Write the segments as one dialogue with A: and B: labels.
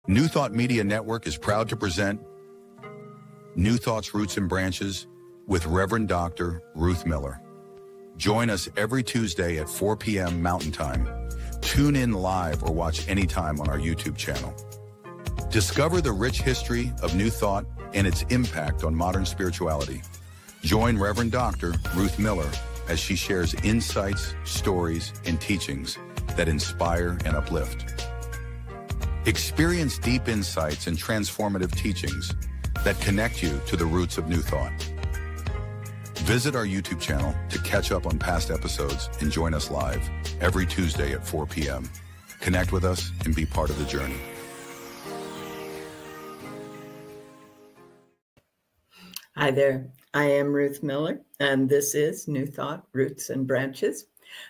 A: New Thought Media Network is proud to present New Thought's Roots and Branches with Reverend Dr. Ruth Miller. Join us every Tuesday at 4 p.m. Mountain Time. Tune in live or watch anytime on our YouTube channel. Discover the rich history of New Thought and its impact on modern spirituality. Join Reverend Dr. Ruth Miller as she shares insights, stories, and teachings that inspire and uplift. Experience deep insights and transformative teachings that connect you to the roots of New Thought. Visit our YouTube channel to catch up on past episodes and join us live every Tuesday at 4 p.m. Connect with us and be part of the journey.
B: Hi there, I am Ruth Miller, and this is New Thought, Roots and Branches.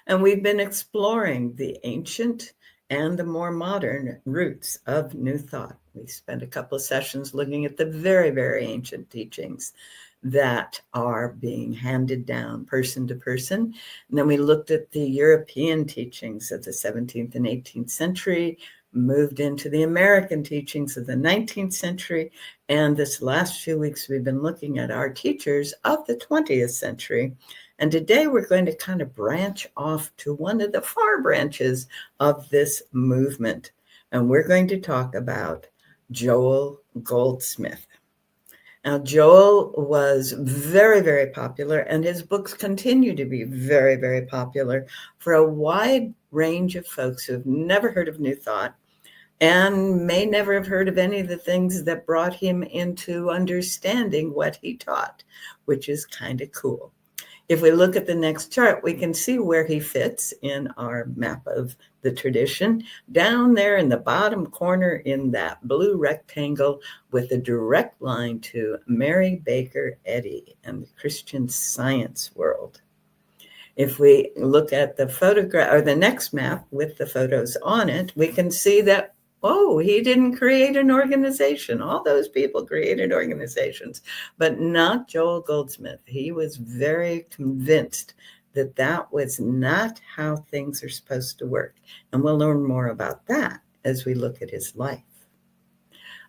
B: And we've been exploring the ancient and the more modern roots of New Thought. We spent a couple of sessions looking at the very, very ancient teachings that are being handed down person to person. And then we looked at the European teachings of the 17th and 18th century, moved into the American teachings of the 19th century. And this last few weeks, we've been looking at our teachers of the 20th century. And today we're going to kind of branch off to one of the far branches of this movement. And we're going to talk about Joel Goldsmith. Now, Joel was very, very popular, and his books continue to be very, very popular for a wide range of folks who've never heard of New Thought and may never have heard of any of the things that brought him into understanding what he taught, which is kind of cool. If we look at the next chart, we can see where he fits in our map of the tradition, down there in the bottom corner in that blue rectangle with a direct line to Mary Baker Eddy and the Christian Science world. If we look at the photograph or the next map with the photos on it, we can see that he didn't create an organization. All those people created organizations, but not Joel Goldsmith. He was very convinced that that was not how things are supposed to work. And we'll learn more about that as we look at his life.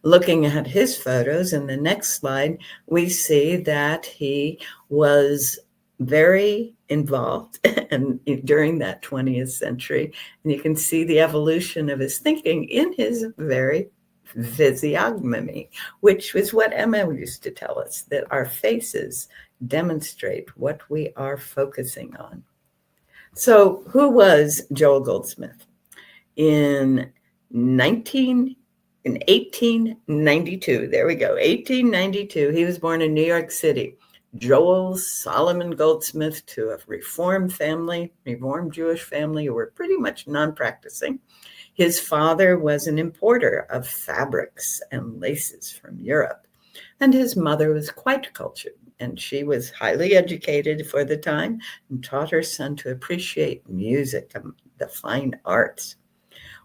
B: Looking at his photos in the next slide, we see that he was very involved and during that 20th century. And you can see the evolution of his thinking in his very physiognomy, which was what Emma used to tell us, that our faces demonstrate what we are focusing on. So who was Joel Goldsmith? In 1892, there we go, 1892, he was born in New York City. Joel Solomon Goldsmith, to a Reformed Jewish family who were pretty much non-practicing. His father was an importer of fabrics and laces from Europe, and his mother was quite cultured, and she was highly educated for the time and taught her son to appreciate music and the fine arts.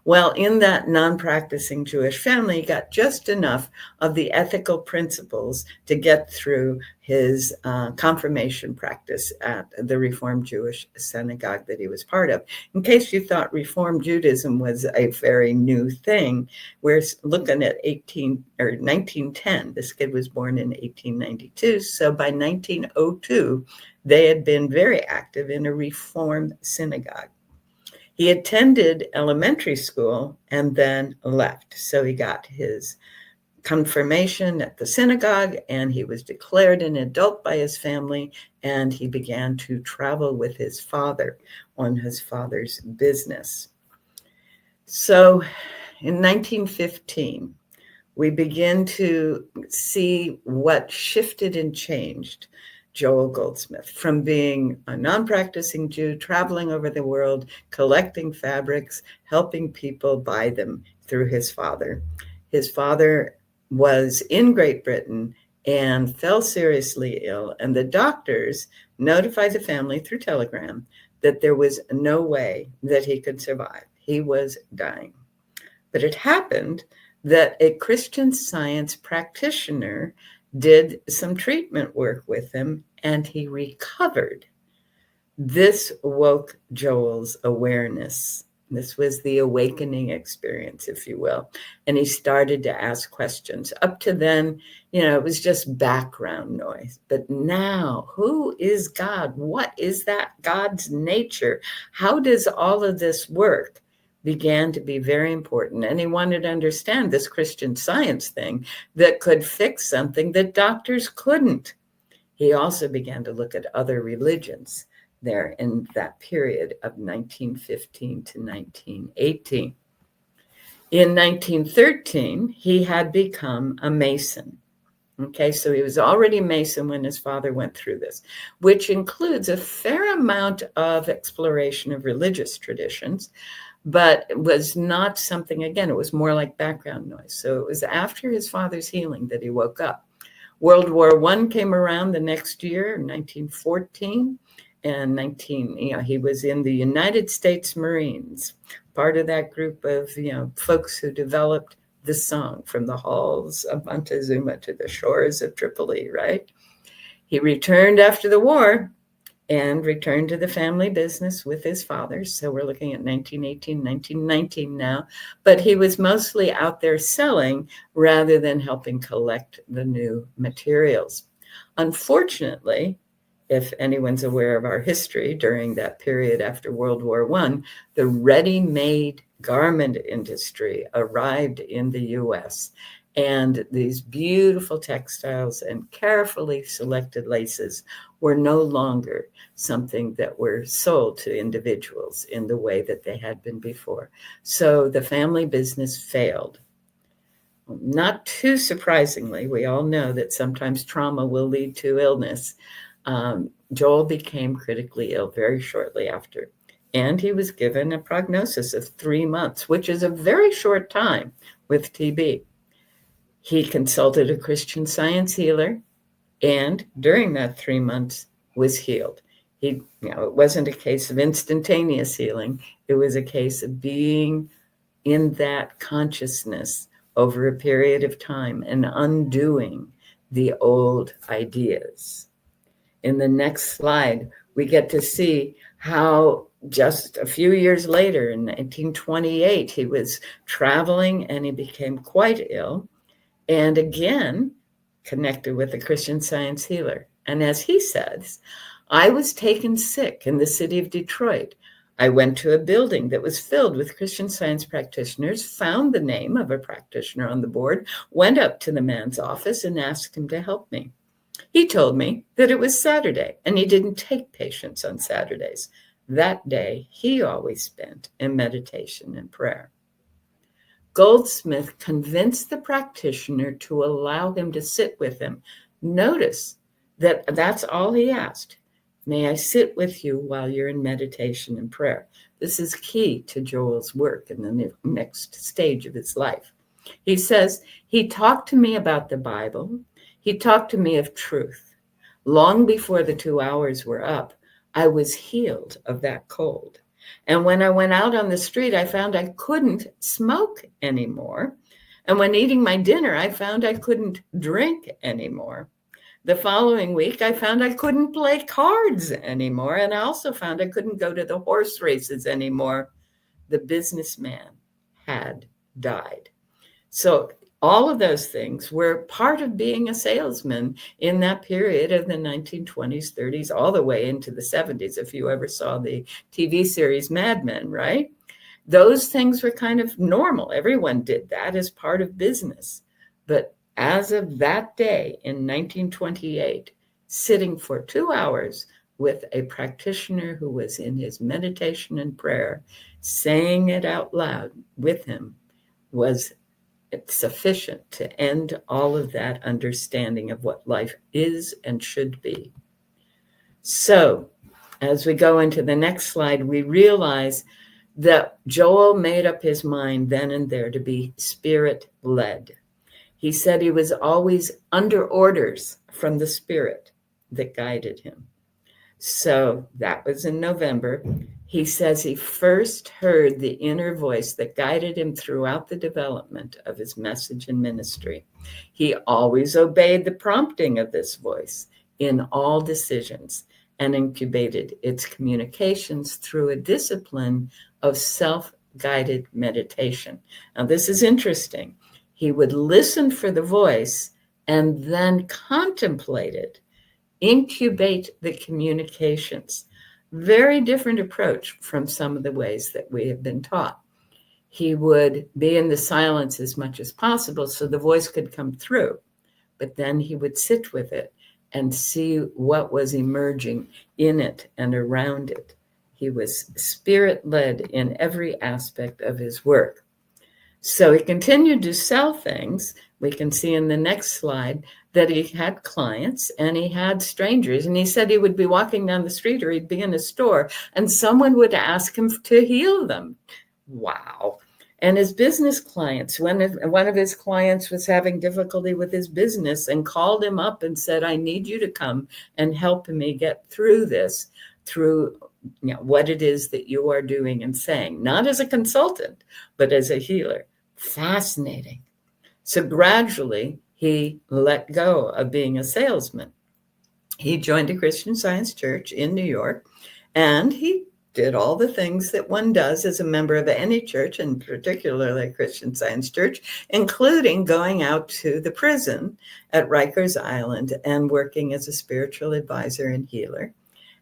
B: Well, in that non-practicing Jewish family, he got just enough of the ethical principles to get through his confirmation practice at the Reformed Jewish synagogue that he was part of. In case you thought Reformed Judaism was a very new thing, we're looking at 1910. This kid was born in 1892. So by 1902, they had been very active in a Reformed synagogue. He attended elementary school and then left. So he got his confirmation at the synagogue and he was declared an adult by his family, and he began to travel with his father on his father's business. So in 1915, we begin to see what shifted and changed Joel Goldsmith from being a non-practicing Jew, traveling over the world, collecting fabrics, helping people buy them through his father. His father was in Great Britain and fell seriously ill, and the doctors notified the family through telegram that there was no way that he could survive. He was dying. But it happened that a Christian Science practitioner did some treatment work with him, and he recovered. This woke Joel's awareness This was the awakening experience, if you will. And he started to ask questions. Up to then, it was just background noise. But now, who is God? What is that God's nature? How does all of this work? Began to be very important. And he wanted to understand this Christian Science thing that could fix something that doctors couldn't. He also began to look at other religions there in that period of 1915 to 1918. In 1913, he had become a Mason. Okay, so he was already a Mason when his father went through this, which includes a fair amount of exploration of religious traditions, but it was not something, again, it was more like background noise. So it was after his father's healing that he woke up. World War I came around the next year, 1914. And he was in the United States Marines, part of that group of, folks who developed the song From the Halls of Montezuma to the Shores of Tripoli, right? He returned after the war and returned to the family business with his father. So we're looking at 1918, 1919 now. But he was mostly out there selling rather than helping collect the new materials. Unfortunately, if anyone's aware of our history during that period after World War I, the ready-made garment industry arrived in the U.S. And these beautiful textiles and carefully selected laces were no longer something that were sold to individuals in the way that they had been before. So the family business failed. Not too surprisingly, we all know that sometimes trauma will lead to illness. Joel became critically ill very shortly after, and he was given a prognosis of 3 months, which is a very short time with TB. He consulted a Christian Science healer, and during that 3 months was healed. It wasn't a case of instantaneous healing. It was a case of being in that consciousness over a period of time and undoing the old ideas. In the next slide, we get to see how just a few years later, in 1928, he was traveling and he became quite ill, and again connected with a Christian Science healer. And as he says, I was taken sick in the city of Detroit. I went to a building that was filled with Christian Science practitioners, found the name of a practitioner on the board, went up to the man's office and asked him to help me. He told me that it was Saturday and he didn't take patients on Saturdays. That day, he always spent in meditation and prayer. Goldsmith convinced the practitioner to allow him to sit with him. Notice that that's all he asked. May I sit with you while you're in meditation and prayer? This is key to Joel's work in the next stage of his life. He says, he talked to me about the Bible. He talked to me of truth. Long before the 2 hours were up, I was healed of that cold. And when I went out on the street, I found I couldn't smoke anymore. And when eating my dinner, I found I couldn't drink anymore. The following week, I found I couldn't play cards anymore. And I also found I couldn't go to the horse races anymore. The businessman had died. So all of those things were part of being a salesman in that period of the 1920s, 30s, all the way into the 70s. If you ever saw the TV series Mad Men, right? Those things were kind of normal. Everyone did that as part of business. But as of that day in 1928, sitting for 2 hours with a practitioner who was in his meditation and prayer, saying it out loud with him was sufficient to end all of that understanding of what life is and should be. So as we go into the next slide, we realize that Joel made up his mind then and there to be spirit-led. He said he was always under orders from the Spirit that guided him. So that was in November. He says he first heard the inner voice that guided him throughout the development of his message and ministry. He always obeyed the prompting of this voice in all decisions and incubated its communications through a discipline of guided meditation. Now, this is interesting. He would listen for the voice and then contemplate it, incubate the communications. Very different approach from some of the ways that we have been taught. He would be in the silence as much as possible so the voice could come through, but then he would sit with it and see what was emerging in it and around it. He was spirit-led in every aspect of his work. So he continued to sell things. We can see in the next slide that he had clients and he had strangers. And he said he would be walking down the street or he'd be in a store and someone would ask him to heal them. Wow. And his business clients, one of his clients was having difficulty with his business and called him up and said, I need you to come and help me get through this, through what it is that you are doing and saying, not as a consultant, but as a healer. Fascinating. So gradually, he let go of being a salesman. He joined a Christian Science church in New York, and he did all the things that one does as a member of any church, and particularly a Christian Science church, including going out to the prison at Rikers Island and working as a spiritual advisor and healer.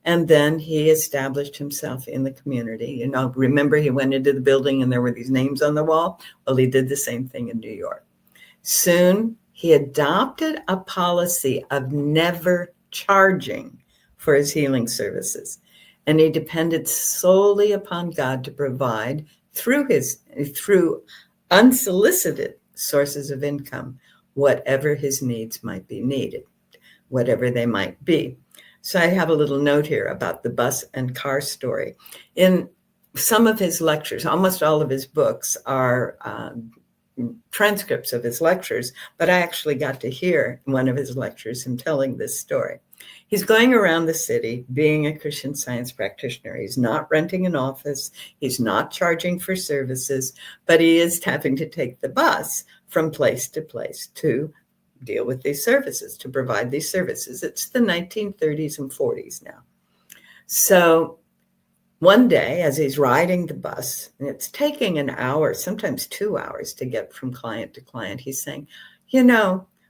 B: And then he established himself in the community. Remember he went into the building and there were these names on the wall? Well, he did the same thing in New York. Soon he adopted a policy of never charging for his healing services. And he depended solely upon God to provide through unsolicited sources of income, whatever his needs might be needed, whatever they might be. So I have a little note here about the bus and car story. In some of his lectures, almost all of his books are transcripts of his lectures, but I actually got to hear one of his lectures him telling this story. He's going around the city being a Christian Science practitioner. He's not renting an office. He's not charging for services, but he is having to take the bus from place to place to deal with these services, to provide these services. It's the 1930s and 40s now. So one day, as he's riding the bus, and it's taking an hour, sometimes 2 hours to get from client to client, he's saying,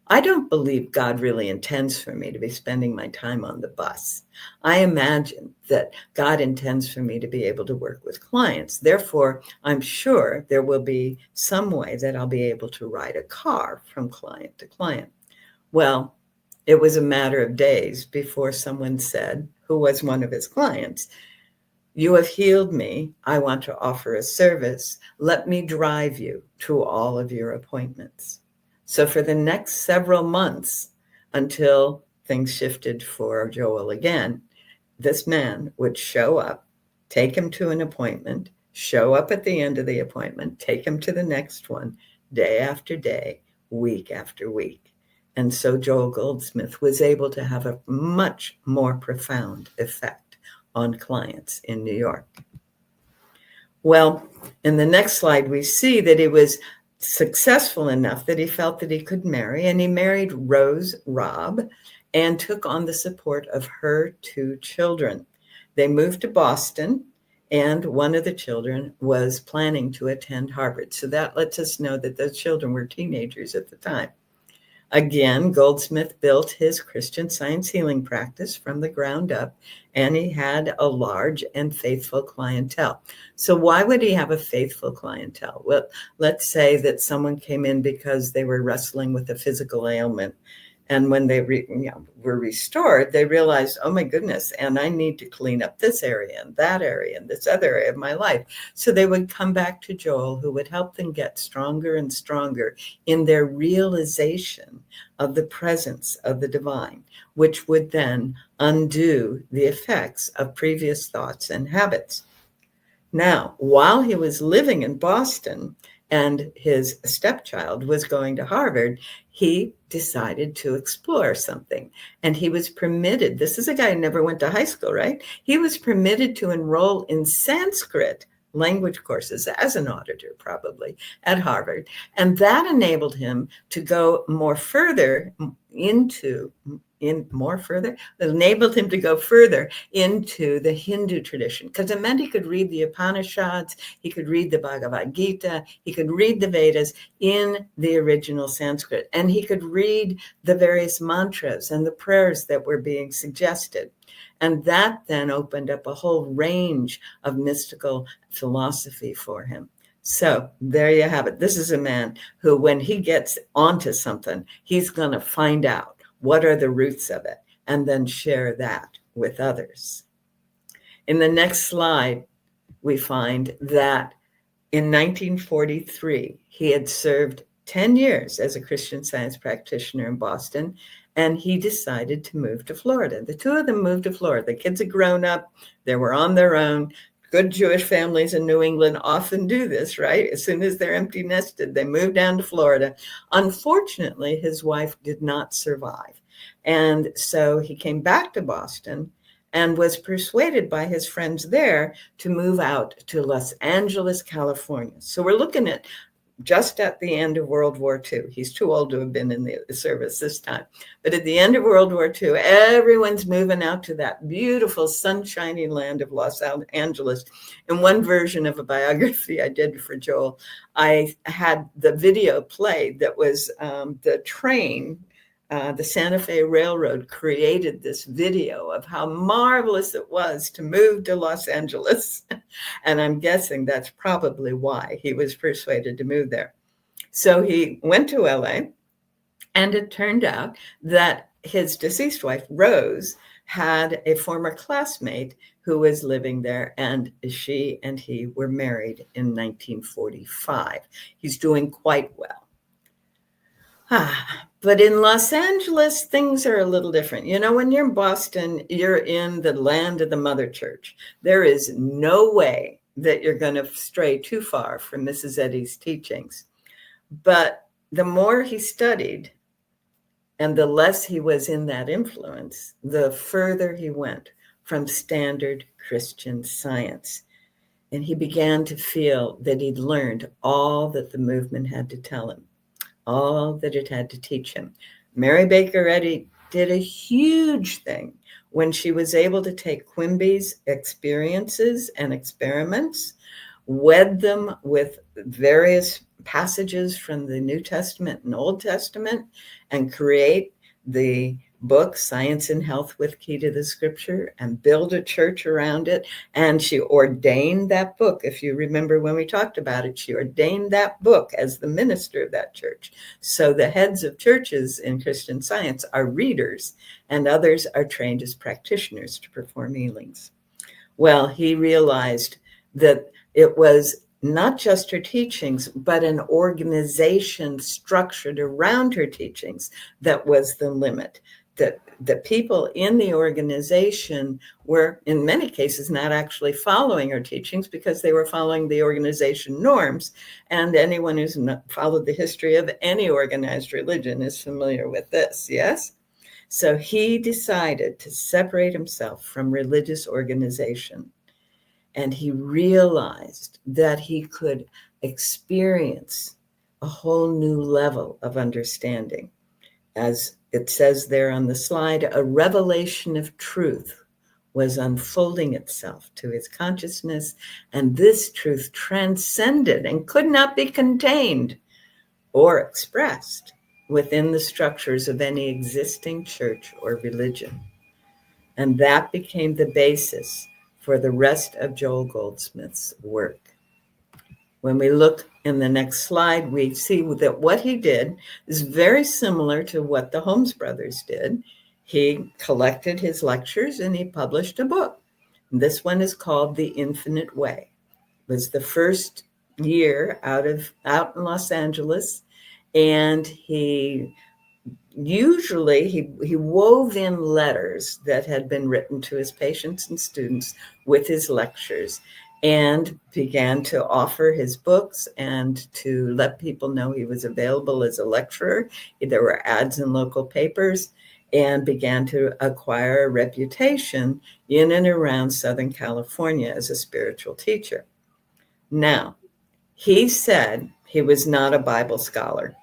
B: I don't believe God really intends for me to be spending my time on the bus. I imagine that God intends for me to be able to work with clients. Therefore, I'm sure there will be some way that I'll be able to ride a car from client to client. Well, it was a matter of days before someone said, who was one of his clients, you have healed me. I want to offer a service. Let me drive you to all of your appointments. So for the next several months, until things shifted for Joel again, this man would show up, take him to an appointment, show up at the end of the appointment, take him to the next one, day after day, week after week. And so Joel Goldsmith was able to have a much more profound effect on clients in New York. Well, in the next slide, we see that he was successful enough that he felt that he could marry, and he married Rose Robb and took on the support of her 2 children. They moved to Boston, and one of the children was planning to attend Harvard. So that lets us know that those children were teenagers at the time. Again, Goldsmith built his Christian Science healing practice from the ground up, and he had a large and faithful clientele. So why would he have a faithful clientele? Well, let's say that someone came in because they were wrestling with a physical ailment. And when they were restored, they realized, oh my goodness, and I need to clean up this area and that area and this other area of my life. So they would come back to Joel, who would help them get stronger and stronger in their realization of the presence of the divine, which would then undo the effects of previous thoughts and habits. Now, while he was living in Boston and his stepchild was going to Harvard, he decided to explore something. And he was permitted, this is a guy who never went to high school, right? He was permitted to enroll in Sanskrit language courses as an auditor, probably, at Harvard. And that enabled him to go more further into enabled him to go further into the Hindu tradition, because it meant he could read the Upanishads, he could read the Bhagavad Gita, he could read the Vedas in the original Sanskrit, and he could read the various mantras and the prayers that were being suggested. And that then opened up a whole range of mystical philosophy for him. So there you have it. This is a man who, when he gets onto something, he's going to find out what are the roots of it and then share that with others. In the next slide, we find that in 1943, he had served 10 years as a Christian Science practitioner in Boston, and he decided to move to Florida. The two of them moved to Florida. The kids had grown up. They were on their own. Good Jewish families in New England often do this, right? As soon as they're empty nested, they move down to Florida. Unfortunately, his wife did not survive. And so he came back to Boston and was persuaded by his friends there to move out to Los Angeles, California. So we're looking at just at the end of World War II. He's too old to have been in the service this time. But at the end of World War II, everyone's moving out to that beautiful sunshiny land of Los Angeles. In one version of a biography I did for Joel, I had the video played that was the train. The Santa Fe Railroad created this video of how marvelous it was to move to Los Angeles. And I'm guessing that's probably why he was persuaded to move there. So he went to LA, and it turned out that his deceased wife, Rose, had a former classmate who was living there, and she and he were married in 1945. He's doing quite well. But in Los Angeles, things are a little different. You know, when you're in Boston, you're in the land of the mother church. There is no way that you're going to stray too far from Mrs. Eddy's teachings. But the more he studied and the less he was in that influence, the further he went from standard Christian Science. And he began to feel that he'd learned all that the movement had to tell him, all that it had to teach him. Mary Baker Eddy did a huge thing when she was able to take Quimby's experiences and experiments, wed them with various passages from the New Testament and Old Testament, and create the book Science and Health with Key to the Scripture, and build a church around it. And she ordained that book. If you remember when we talked about it, she ordained that book as the minister of that church. So the heads of churches in Christian Science are readers, and others are trained as practitioners to perform healings. Well, he realized that it was not just her teachings, but an organization structured around her teachings that was the limit. That the people in the organization were, in many cases, not actually following her teachings because they were following the organization norms. And anyone who's followed the history of any organized religion is familiar with this, yes? So he decided to separate himself from religious organization. And he realized that he could experience a whole new level of understanding. As it says there on the slide, a revelation of truth was unfolding itself to his consciousness, and this truth transcended and could not be contained or expressed within the structures of any existing church or religion. And that became the basis for the rest of Joel Goldsmith's work. When we look in the next slide, we see that what he did is very similar to what the Holmes brothers did. He collected his lectures and he published a book. This one is called The Infinite Way. It was the first year out in Los Angeles, and he wove in letters that had been written to his patients and students with his lectures, and began to offer his books and to let people know he was available as a lecturer. There were ads in local papers, and began to acquire a reputation in and around Southern California as a spiritual teacher. Now, he said he was not a Bible scholar.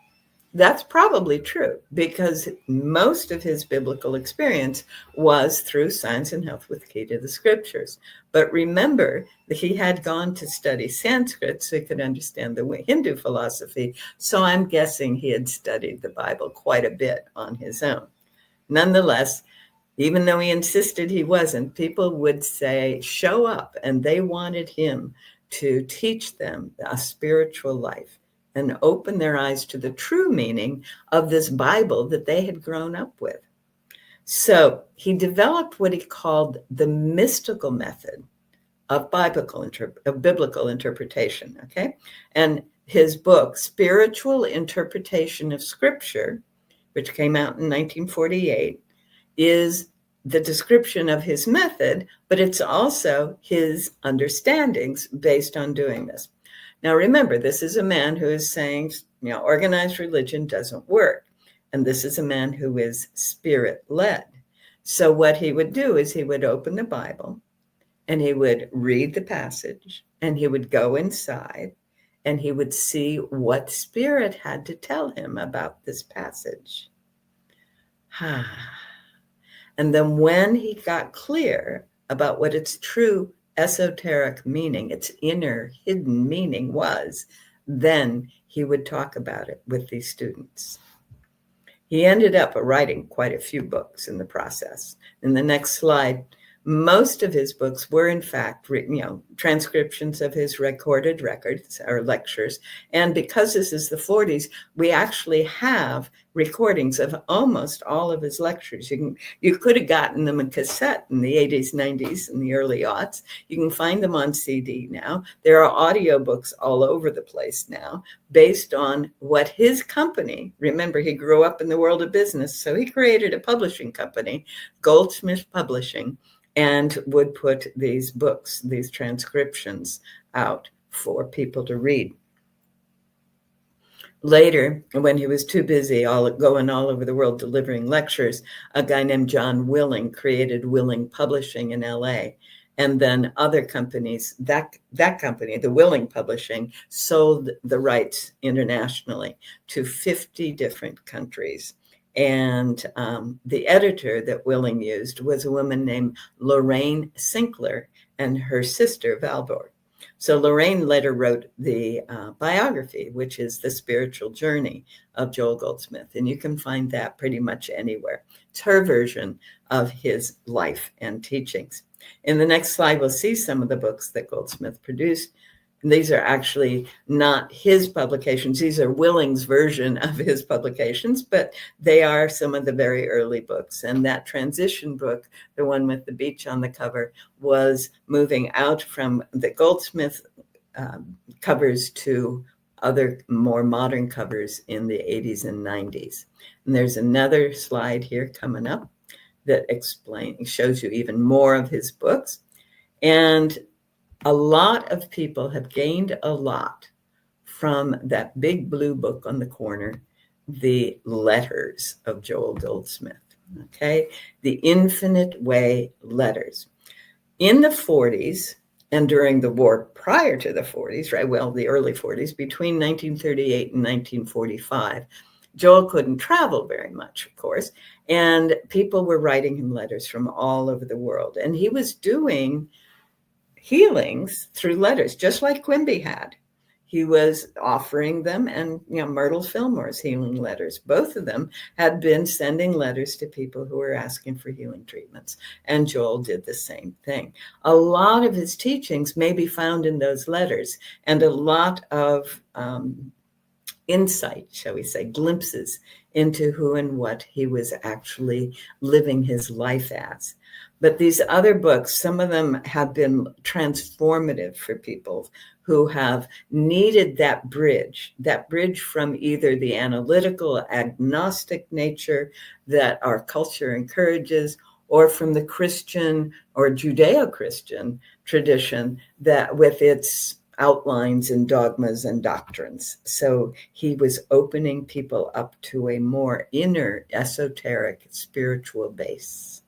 B: That's probably true because most of his biblical experience was through Science and Health with Key to the Scriptures. But remember that he had gone to study Sanskrit so he could understand the Hindu philosophy. So I'm guessing he had studied the Bible quite a bit on his own. Nonetheless, even though he insisted he wasn't, people would say, show up, and they wanted him to teach them a spiritual life and open their eyes to the true meaning of this Bible that they had grown up with. So he developed what he called the mystical method of biblical interpretation, okay? And his book, Spiritual Interpretation of Scripture, which came out in 1948, is the description of his method, but it's also his understandings based on doing this. Now, remember, this is a man who is saying, organized religion doesn't work. And this is a man who is spirit-led. So what he would do is he would open the Bible and he would read the passage and he would go inside and he would see what spirit had to tell him about this passage. And then when he got clear about what its true esoteric meaning, its inner hidden meaning was, then he would talk about it with these students. He ended up writing quite a few books in the process. In the next slide, most of his books were, in fact, transcriptions of his recorded records or lectures. And because this is the 40s, we actually have recordings of almost all of his lectures. You could have gotten them in cassette in the 80s, 90s, and the early aughts. You can find them on CD now. There are audiobooks all over the place now based on what his company, remember, he grew up in the world of business, so he created a publishing company, Goldsmith Publishing, and would put these books, these transcriptions out for people to read. Later, when he was too busy going all over the world delivering lectures, a guy named John Willing created Willing Publishing in LA. And then other companies, that company, the Willing Publishing, sold the rights internationally to 50 different countries. And the editor that Willing used was a woman named Lorraine Sinkler and her sister, Valborg. So Lorraine later wrote the biography, which is The Spiritual Journey of Joel Goldsmith. And you can find that pretty much anywhere. It's her version of his life and teachings. In the next slide, we'll see some of the books that Goldsmith produced. And these are actually not his publications. These are Willing's version of his publications, but they are some of the very early books. And that transition book, the one with the beach on the cover, was moving out from the Goldsmith covers to other more modern covers in the 80s and 90s. And there's another slide here coming up that shows you even more of his books. And a lot of people have gained a lot from that big blue book on the corner, The Letters of Joel Goldsmith, okay? The Infinite Way Letters. In the 40s, and during the war prior to the 40s, right? Well, the early 40s, between 1938 and 1945, Joel couldn't travel very much, of course, and people were writing him letters from all over the world. And he was doing healings through letters, just like Quimby had. He was offering them, and Myrtle Fillmore's healing letters. Both of them had been sending letters to people who were asking for healing treatments, and Joel did the same thing. A lot of his teachings may be found in those letters, and a lot of insight, shall we say, glimpses into who and what he was actually living his life as. But these other books, some of them have been transformative for people who have needed that bridge from either the analytical, agnostic nature that our culture encourages, or from the Christian or Judeo-Christian tradition that with its outlines and dogmas and doctrines. So he was opening people up to a more inner, esoteric, spiritual base.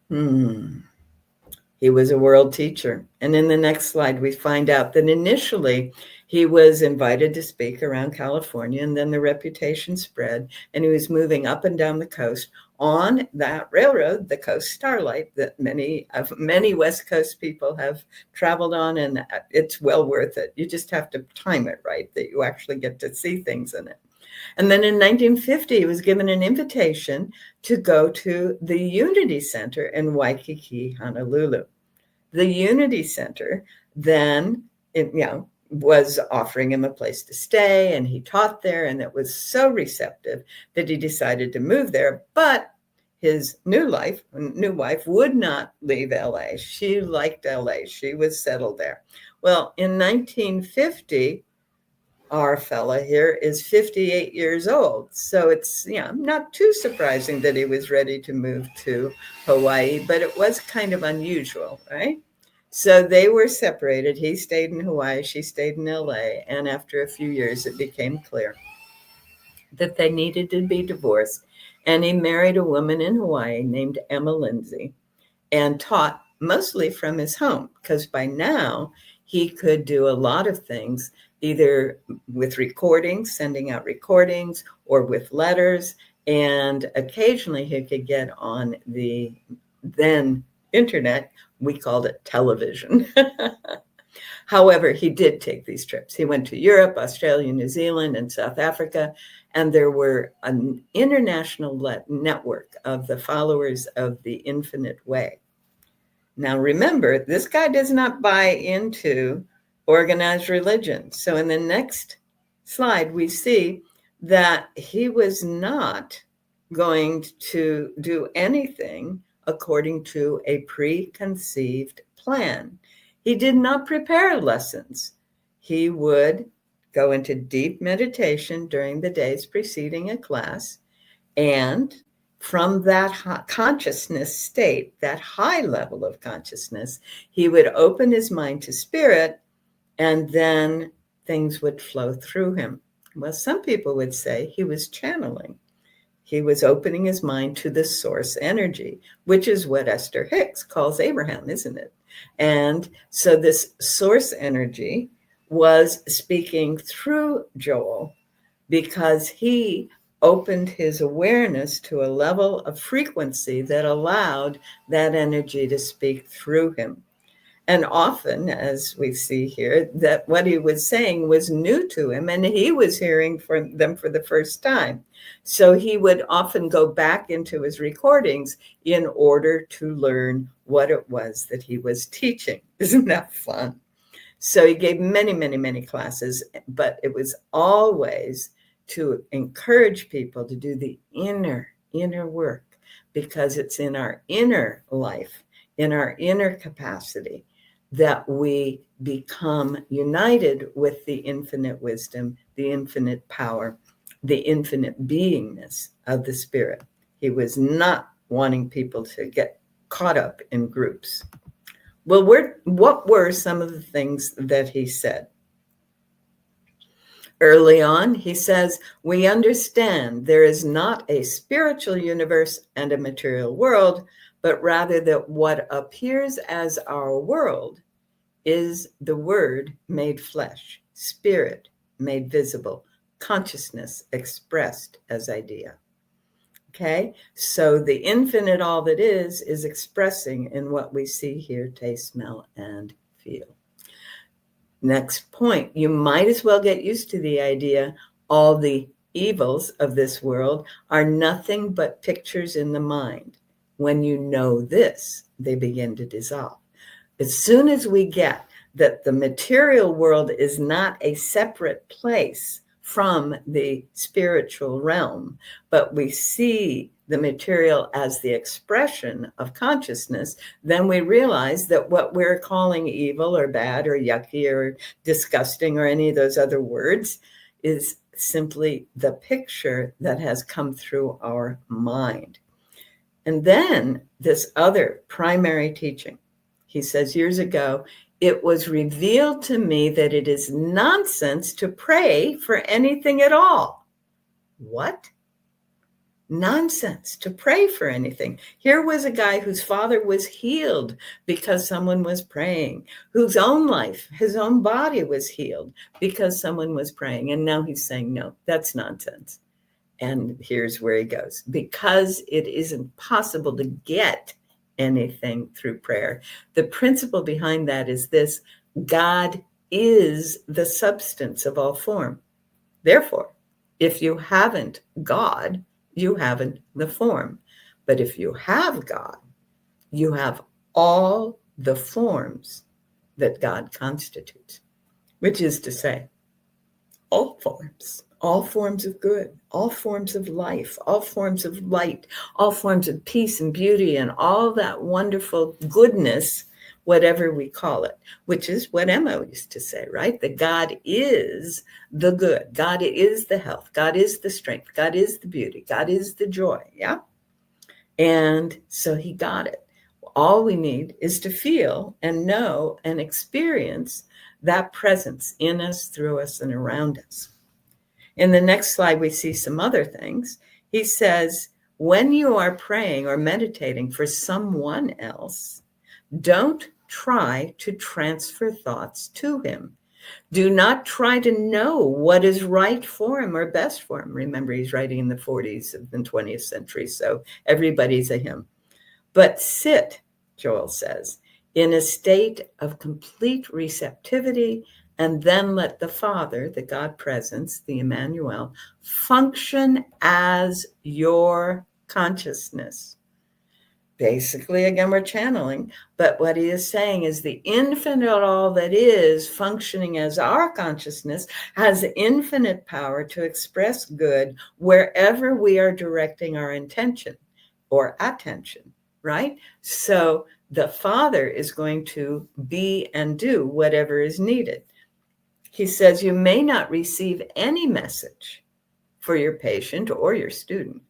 B: He was a world teacher. And in the next slide, we find out that initially He was invited to speak around California, and then the reputation spread, and he was moving up and down the coast on that railroad, the Coast Starlight, that many West Coast people have traveled on, and it's well worth it. You just have to time it right, that you actually get to see things in it. And then in 1950, he was given an invitation to go to the Unity Center in Waikiki, Honolulu. The Unity Center then, was offering him a place to stay, and he taught there, and it was so receptive that he decided to move there. But his new wife would not leave LA. She liked LA. She was settled there. Well, in 1950, our fella here is 58 years old. So it's not too surprising that he was ready to move to Hawaii, but it was kind of unusual, right? So they were separated. He stayed in Hawaii, she stayed in LA. And after a few years, it became clear that they needed to be divorced. And he married a woman in Hawaii named Emma Lindsay and taught mostly from his home, because by now he could do a lot of things, either with recordings, sending out recordings, or with letters. And occasionally he could get on the then internet. We called it television. However, he did take these trips. He went to Europe, Australia, New Zealand, and South Africa. And there were an international network of the followers of the Infinite Way. Now, remember, this guy does not buy into organized religion. So in the next slide, we see that he was not going to do anything according to a preconceived plan. He did not prepare lessons. He would go into deep meditation during the days preceding a class, and from that consciousness state, that high level of consciousness, he would open his mind to spirit, and then things would flow through him. Well, some people would say he was channeling. He was opening his mind to the source energy, which is what Esther Hicks calls Abraham, isn't it? And so this source energy was speaking through Joel because he opened his awareness to a level of frequency that allowed that energy to speak through him. And often, as we see here, that what he was saying was new to him, and he was hearing from them for the first time. So he would often go back into his recordings in order to learn what it was that he was teaching. Isn't that fun? So he gave many, many, many classes, but it was always to encourage people to do the inner work, because it's in our inner life, in our inner capacity, that we become united with the infinite wisdom, the infinite power, the infinite beingness of the spirit. He was not wanting people to get caught up in groups. Well, what were some of the things that he said? Early on, he says, we understand there is not a spiritual universe and a material world, but rather that what appears as our world is the word made flesh, spirit made visible, consciousness expressed as idea. Okay, so the infinite, all that is expressing in what we see, hear, taste, smell, and feel. Next point, you might as well get used to the idea all the evils of this world are nothing but pictures in the mind. When you know this, they begin to dissolve. As soon as we get that the material world is not a separate place from the spiritual realm, but we see the material as the expression of consciousness, then we realize that what we're calling evil or bad or yucky or disgusting or any of those other words is simply the picture that has come through our mind. And then this other primary teaching, he says years ago, it was revealed to me that it is nonsense to pray for anything at all. What? nonsense to pray for anything. Here was a guy whose father was healed because someone was praying, whose own life, his own body was healed because someone was praying. And now he's saying, no, that's nonsense. And here's where he goes. Because it isn't possible to get anything through prayer, the principle behind that is this: God is the substance of all form. Therefore, if you haven't God, you haven't the form. But if you have God, you have all the forms that God constitutes, which is to say, all forms of good, all forms of life, all forms of light, all forms of peace and beauty, and all that wonderful goodness, whatever we call it, which is what Emma used to say, right? That God is the good. God is the health. God is the strength. God is the beauty. God is the joy. Yeah. And so he got it. All we need is to feel and know and experience that presence in us, through us, and around us. In the next slide, we see some other things. He says, when you are praying or meditating for someone else, don't try to transfer thoughts to him. Do not try to know what is right for him or best for him. Remember, he's writing in the 40s of the 20th century, so everybody's a him. But sit, Joel says, in a state of complete receptivity, and then let the Father, the God presence, the Emmanuel, function as your consciousness. Basically, again, we're channeling, but what he is saying is the infinite all that is functioning as our consciousness has infinite power to express good wherever we are directing our intention or attention, right? So the Father is going to be and do whatever is needed. He says you may not receive any message for your patient or your student,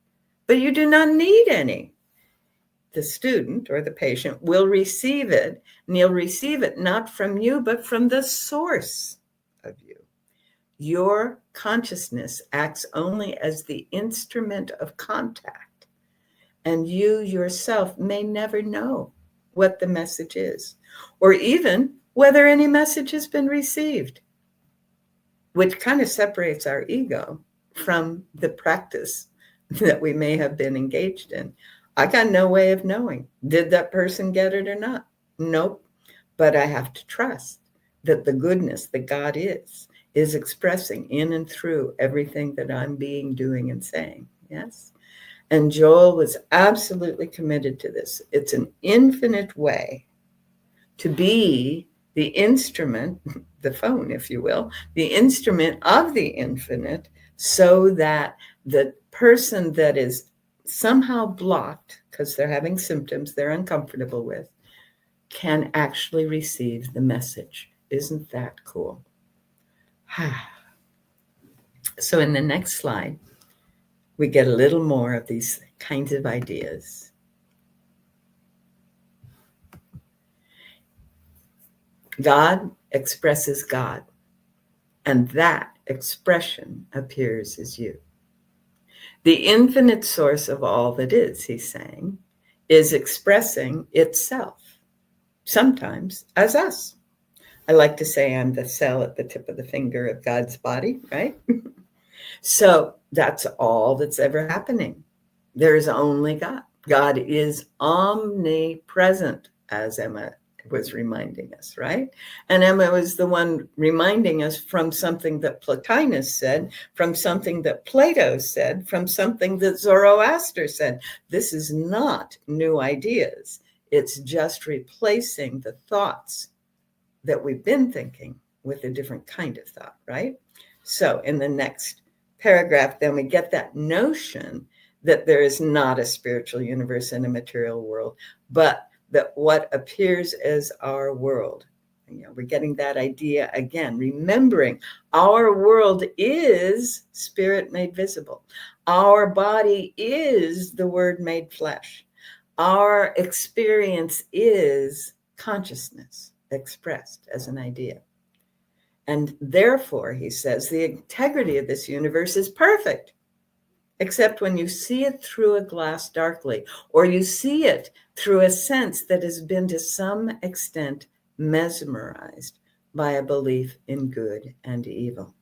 B: but you do not need any. The student or the patient will receive it, and he'll receive it not from you, but from the source of you. Your consciousness acts only as the instrument of contact, and you yourself may never know what the message is, or even whether any message has been received, which kind of separates our ego from the practice that we may have been engaged in. I got no way of knowing, did that person get it or not? Nope. But I have to trust that the goodness that God is expressing in and through everything that I'm being, doing, and saying. Yes. And Joel was absolutely committed to this. It's an infinite way to be the instrument, the phone, if you will, the instrument of the infinite, so that the person that is somehow blocked because they're having symptoms they're uncomfortable with can actually receive the message. Isn't that cool? So in the next slide, we get a little more of these kinds of ideas. God expresses God, and that expression appears as you. The infinite source of all that is, he's saying, is expressing itself, sometimes as us. I like to say I'm the cell at the tip of the finger of God's body, right? So that's all that's ever happening. There is only God. God is omnipresent, as Emma was reminding us, right? And Emma was the one reminding us from something that Plotinus said, from something that Plato said, from something that Zoroaster said. This is not new ideas. It's just replacing the thoughts that we've been thinking with a different kind of thought, right? So in the next paragraph, then we get that notion that there is not a spiritual universe in a material world, but that what appears as our world. We're getting that idea again, remembering our world is spirit made visible. Our body is the word made flesh. Our experience is consciousness expressed as an idea. And therefore, he says, the integrity of this universe is perfect. except when you see it through a glass darkly, or you see it through a sense that has been to some extent mesmerized by a belief in good and evil.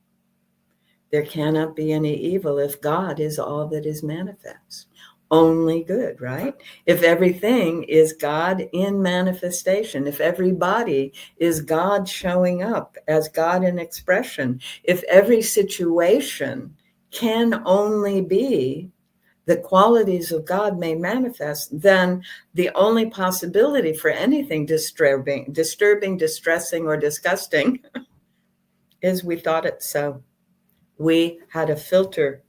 B: There cannot be any evil if God is all that is manifest. Only good, right? If everything is God in manifestation, if everybody is God showing up as God in expression, if every situation can only be the qualities of God made manifest, then the only possibility for anything disturbing, distressing, or disgusting is we thought it so. We had a filter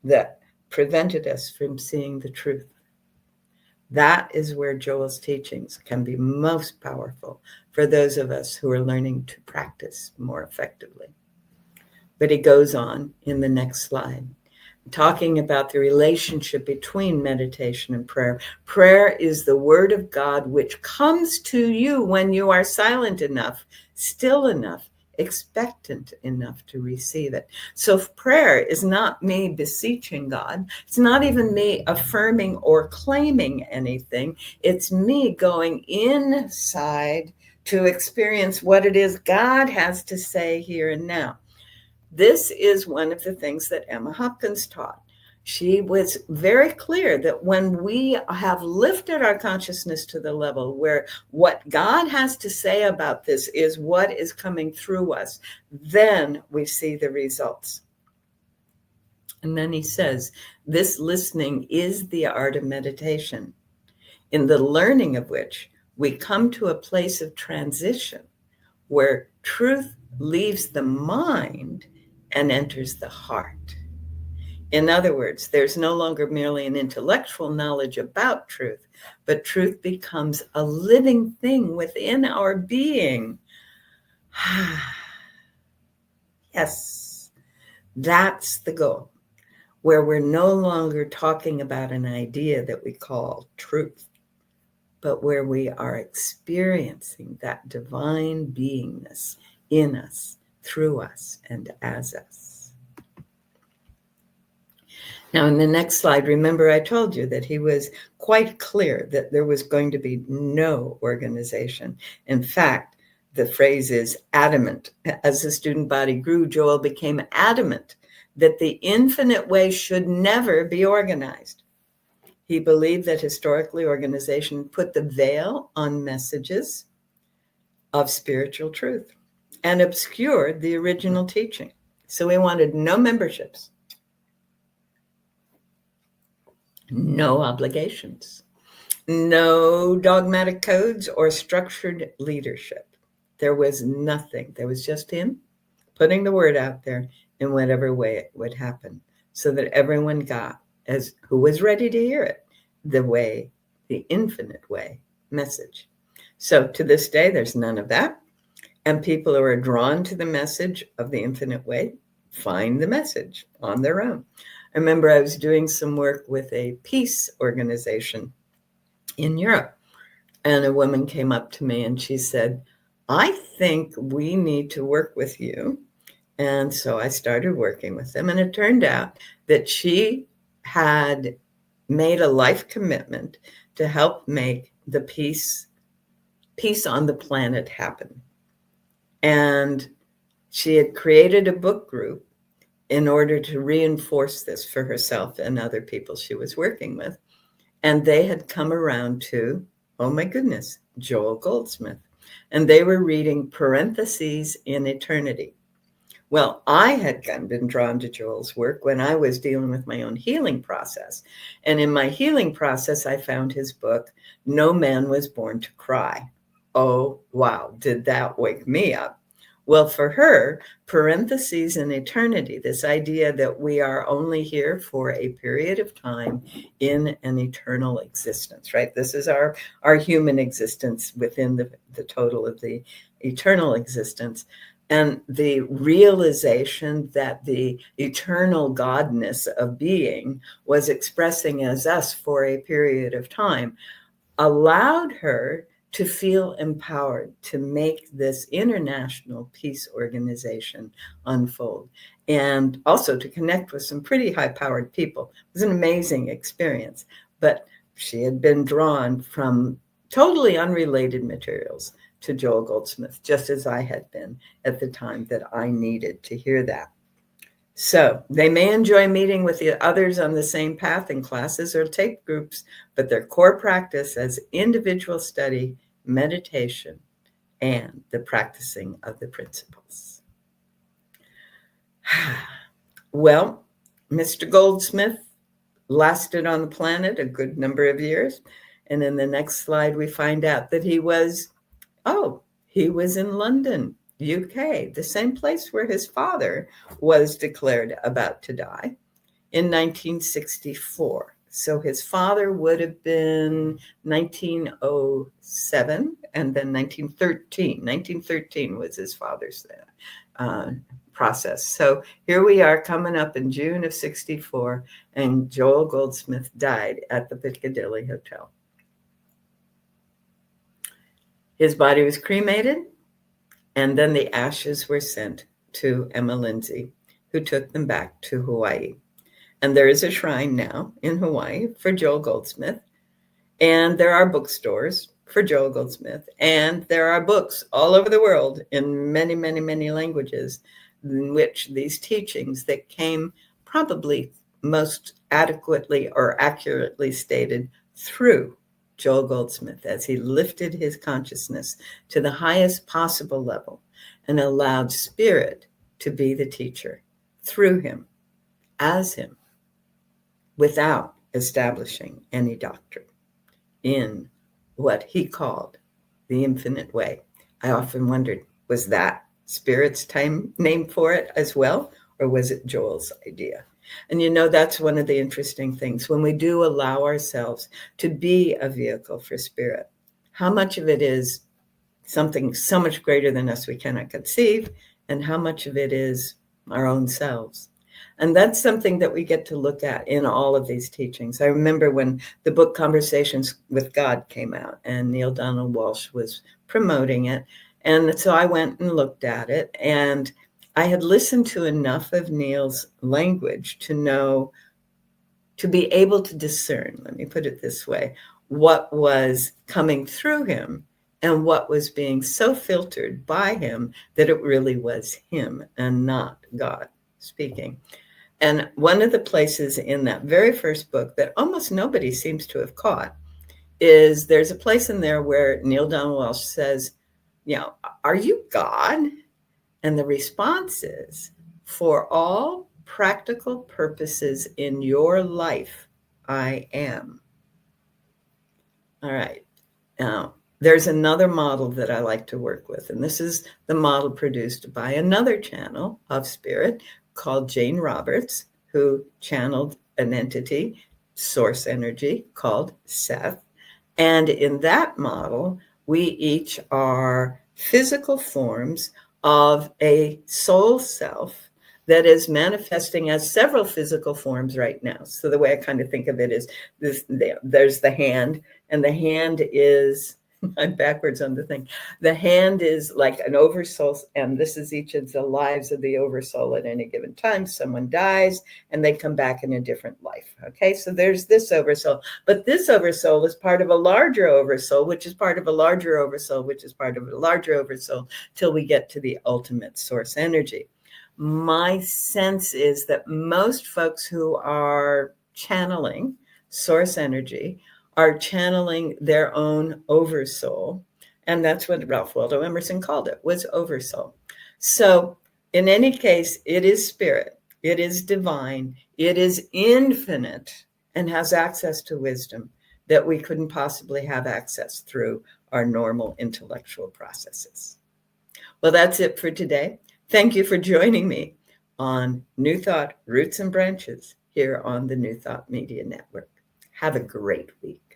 B: that prevented us from seeing the truth. That is where Joel's teachings can be most powerful for those of us who are learning to practice more effectively. But he goes on in the next slide, talking about the relationship between meditation and prayer. Prayer is the word of God which comes to you when you are silent enough, still enough, expectant enough to receive it. So prayer is not me beseeching God. It's not even me affirming or claiming anything. It's me going inside to experience what it is God has to say here and now. This is one of the things that Emma Hopkins taught. She was very clear that when we have lifted our consciousness to the level where what God has to say about this is what is coming through us, then we see the results. And then he says, this listening is the art of meditation, in the learning of which we come to a place of transition where truth leaves the mind and enters the heart. In other words, there's no longer merely an intellectual knowledge about truth, but truth becomes a living thing within our being. Yes, that's the goal, where we're no longer talking about an idea that we call truth, but where we are experiencing that divine beingness in us, through us, and as us. Now, in the next slide, remember I told you that he was quite clear that there was going to be no organization. In fact, the phrase is adamant. As the student body grew, Joel became adamant that the infinite way should never be organized. He believed that historically organization put the veil on messages of spiritual truth and obscured the original teaching. So he wanted no memberships, no obligations, no dogmatic codes or structured leadership. There was nothing. There was just him putting the word out there in whatever way it would happen, so that everyone got, as who was ready to hear it, the way, the infinite way message. So to this day, there's none of that. And people who are drawn to the message of the infinite way find the message on their own. I remember I was doing some work with a peace organization in Europe, and a woman came up to me and she said, I think we need to work with you. And so I started working with them, and it turned out that she had made a life commitment to help make the peace on the planet happen. And she had created a book group in order to reinforce this for herself and other people she was working with. And they had come around to, oh my goodness, Joel Goldsmith. And they were reading Parentheses in Eternity. Well, I had been drawn to Joel's work when I was dealing with my own healing process. And in my healing process, I found his book, No Man Was Born to Cry. Oh, wow, did that wake me up? Well, for her, parentheses in eternity, this idea that we are only here for a period of time in an eternal existence, right? This is our human existence within the total of the eternal existence. And the realization that the eternal godness of being was expressing as us for a period of time allowed her to feel empowered to make this international peace organization unfold, and also to connect with some pretty high-powered people. It was an amazing experience, but she had been drawn from totally unrelated materials to Joel Goldsmith, just as I had been at the time that I needed to hear that. So they may enjoy meeting with the others on the same path in classes or tape groups, but their core practice as individual study, meditation, and the practicing of the principles. Well, Mr. Goldsmith lasted on the planet a good number of years. And in the next slide, we find out that he was in London, UK, the same place where his father was declared about to die in 1964. So his father would have been 1907 and then 1913. 1913 was his father's process. So here we are coming up in June of 64, and Joel Goldsmith died at the Piccadilly Hotel. His body was cremated, and then the ashes were sent to Emma Lindsay, who took them back to Hawaii. And there is a shrine now in Hawaii for Joel Goldsmith, and there are bookstores for Joel Goldsmith, and there are books all over the world in many, many, many languages in which these teachings that came probably most adequately or accurately stated through Joel Goldsmith as he lifted his consciousness to the highest possible level and allowed spirit to be the teacher through him, as him, without establishing any doctrine in what he called the infinite way. I often wondered, was that spirit's name for it as well, or was it Joel's idea? And that's one of the interesting things when we do allow ourselves to be a vehicle for spirit. How much of it is something so much greater than us we cannot conceive, and how much of it is our own selves? And that's something that we get to look at in all of these teachings. I remember when the book Conversations with God came out and Neale Donald Walsch was promoting it. And so I went and looked at it, and I had listened to enough of Neil's language to be able to discern, let me put it this way, what was coming through him and what was being so filtered by him that it really was him and not God speaking. And one of the places in that very first book that almost nobody seems to have caught is there's a place in there where Neale Donald Walsch says, are you God? And the response is, for all practical purposes in your life, I am. All right. Now, there's another model that I like to work with, and this is the model produced by another channel of spirit called Jane Roberts, who channeled an entity, source energy, called Seth. And in that model, we each are physical forms of a soul self that is manifesting as several physical forms right now. So the way I kind of think of it is there's the hand, and the hand is, I'm backwards on the thing. The hand is like an oversoul, and this is each of the lives of the oversoul at any given time. Someone dies and they come back in a different life. Okay, so there's this oversoul, but this oversoul is part of a larger oversoul, which is part of a larger oversoul, which is part of a larger oversoul, till we get to the ultimate source energy. My sense is that most folks who are channeling source energy are channeling their own oversoul. And that's what Ralph Waldo Emerson called it, was oversoul. So in any case, it is spirit, it is divine, it is infinite, and has access to wisdom that we couldn't possibly have access through our normal intellectual processes. Well, that's it for today. Thank you for joining me on New Thought, Roots and Branches here on the New Thought Media Network. Have a great week.